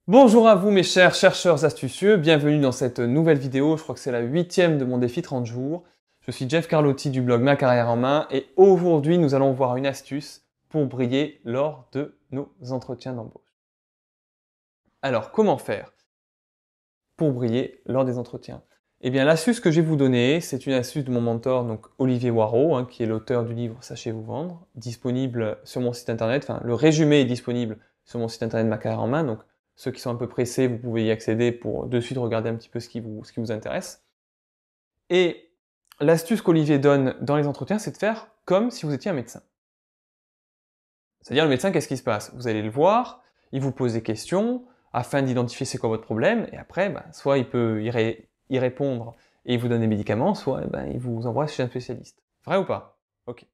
Bonjour à vous mes chers chercheurs astucieux, bienvenue dans cette nouvelle vidéo, je crois que c'est la 8e de mon défi 30 jours. Je suis Jeff Carlotti du blog Ma Carrière en Main et aujourd'hui nous allons voir une astuce pour briller lors de nos entretiens d'embauche. Alors comment faire pour briller lors des entretiens? Eh bien l'astuce que je vais vous donner, c'est une astuce de mon mentor, donc Olivier Waro, qui est l'auteur du livre Sachez vous vendre, disponible sur mon site internet, enfin le résumé est disponible sur mon site internet Ma Carrière en Main, donc ceux qui sont un peu pressés, vous pouvez y accéder pour de suite regarder un petit peu ce qui vous intéresse. Et l'astuce qu'Olivier donne dans les entretiens, c'est de faire comme si vous étiez un médecin. C'est-à-dire le médecin, qu'est-ce qui se passe? Vous allez le voir, il vous pose des questions afin d'identifier c'est quoi votre problème, et après, soit il peut y répondre et il vous donne des médicaments, soit il vous envoie chez un spécialiste. Vrai ou pas? Ok.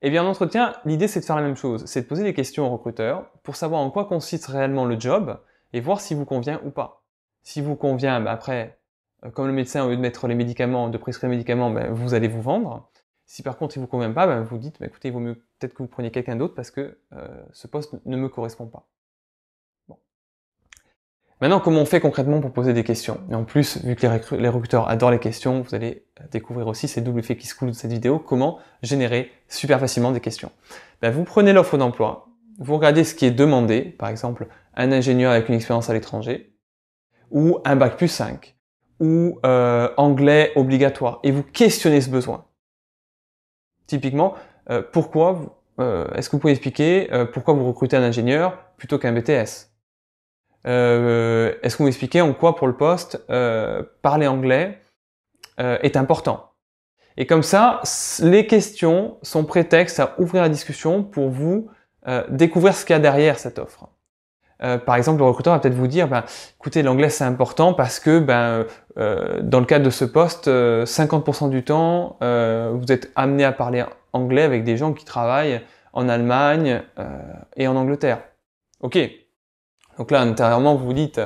Eh bien en entretien, l'idée c'est de faire la même chose, c'est de poser des questions au recruteur pour savoir en quoi consiste réellement le job et voir s'il vous convient ou pas. S'il vous convient, après, comme le médecin, au lieu de mettre les médicaments, de prescrire les médicaments, vous allez vous vendre. Si par contre il vous convient pas, vous dites, écoutez, il vaut mieux peut-être que vous preniez quelqu'un d'autre parce que ce poste ne me correspond pas. Bon. Maintenant, comment on fait concrètement pour poser des questions? Et en plus, vu que les recruteurs adorent les questions, vous allez découvrir aussi, c'est le double effet qui se coule de cette vidéo, comment générer super facilement des questions. Vous prenez l'offre d'emploi, vous regardez ce qui est demandé, par exemple, un ingénieur avec une expérience à l'étranger, ou un bac plus 5, ou anglais obligatoire, et vous questionnez ce besoin. Typiquement, pourquoi, est-ce que vous pouvez expliquer pourquoi vous recrutez un ingénieur plutôt qu'un BTS? Est-ce que vous m'expliquez en quoi pour le poste parler anglais est important? Et comme ça, les questions sont prétexte à ouvrir la discussion pour vous découvrir ce qu'il y a derrière cette offre. Par exemple, le recruteur va peut-être vous dire, écoutez, l'anglais c'est important parce que dans le cadre de ce poste, 50% du temps, vous êtes amené à parler anglais avec des gens qui travaillent en Allemagne et en Angleterre. Ok. Donc là, intérieurement, vous vous dites,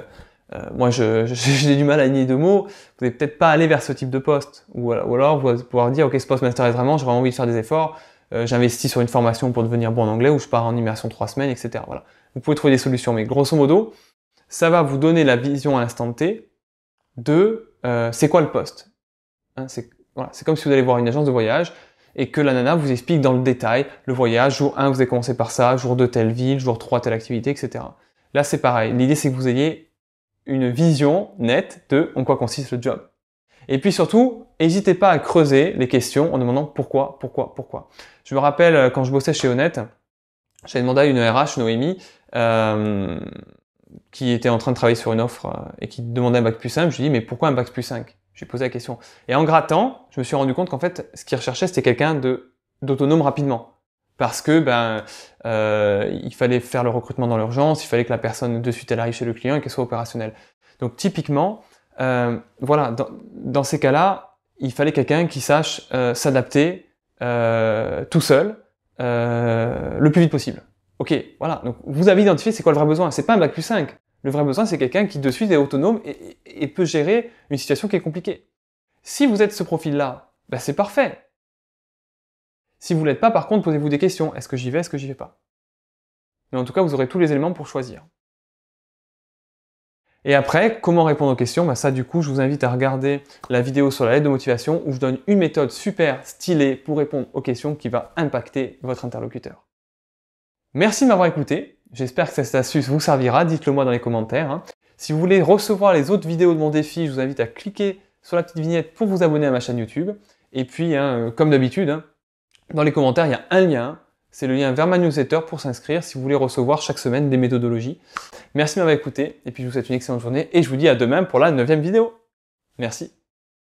moi j'ai du mal à aligner deux mots, vous n'allez peut-être pas aller vers ce type de poste. Ou alors vous allez pouvoir dire, ok, ce poste m'intéresse vraiment, j'ai vraiment envie de faire des efforts, j'investis sur une formation pour devenir bon en anglais, ou je pars en immersion 3 semaines, etc. Voilà. Vous pouvez trouver des solutions, mais grosso modo, ça va vous donner la vision à l'instant T de c'est quoi le poste. C'est comme si vous allez voir une agence de voyage, et que la nana vous explique dans le détail le voyage, jour 1 vous avez commencé par ça, jour 2 telle ville, jour 3 telle activité, etc. Là, c'est pareil. L'idée, c'est que vous ayez une vision nette de en quoi consiste le job. Et puis surtout, n'hésitez pas à creuser les questions en demandant pourquoi. Je me rappelle quand je bossais chez Honnête, j'avais demandé à une RH, Noémie, qui était en train de travailler sur une offre et qui demandait un bac plus 5. Je lui ai dit, mais pourquoi un bac plus 5? J'ai posé la question. Et en grattant, je me suis rendu compte qu'en fait, ce qu'il recherchait, c'était quelqu'un d'autonome rapidement. Parce que il fallait faire le recrutement dans l'urgence, il fallait que la personne de suite elle arrive chez le client et qu'elle soit opérationnelle. Donc typiquement, voilà, dans ces cas-là, il fallait quelqu'un qui sache s'adapter tout seul le plus vite possible. Ok, voilà, donc vous avez identifié c'est quoi le vrai besoin. C'est pas un bac plus 5. Le vrai besoin, c'est quelqu'un qui de suite est autonome et peut gérer une situation qui est compliquée. Si vous êtes ce profil-là, c'est parfait. Si vous ne l'êtes pas, par contre, posez-vous des questions. Est-ce que j'y vais, est-ce que j'y vais pas? Mais en tout cas, vous aurez tous les éléments pour choisir. Et après, comment répondre aux questions? Ça, du coup, je vous invite à regarder la vidéo sur la lettre de motivation où je donne une méthode super stylée pour répondre aux questions qui va impacter votre interlocuteur. Merci de m'avoir écouté. J'espère que cette astuce vous servira. Dites-le moi dans les commentaires. Si vous voulez recevoir les autres vidéos de mon défi, je vous invite à cliquer sur la petite vignette pour vous abonner à ma chaîne YouTube. Et puis, comme d'habitude, dans les commentaires, il y a un lien, c'est le lien vers ma newsletter pour s'inscrire si vous voulez recevoir chaque semaine des méthodologies. Merci de m'avoir écouté, et puis je vous souhaite une excellente journée, et je vous dis à demain pour la 9e vidéo. Merci.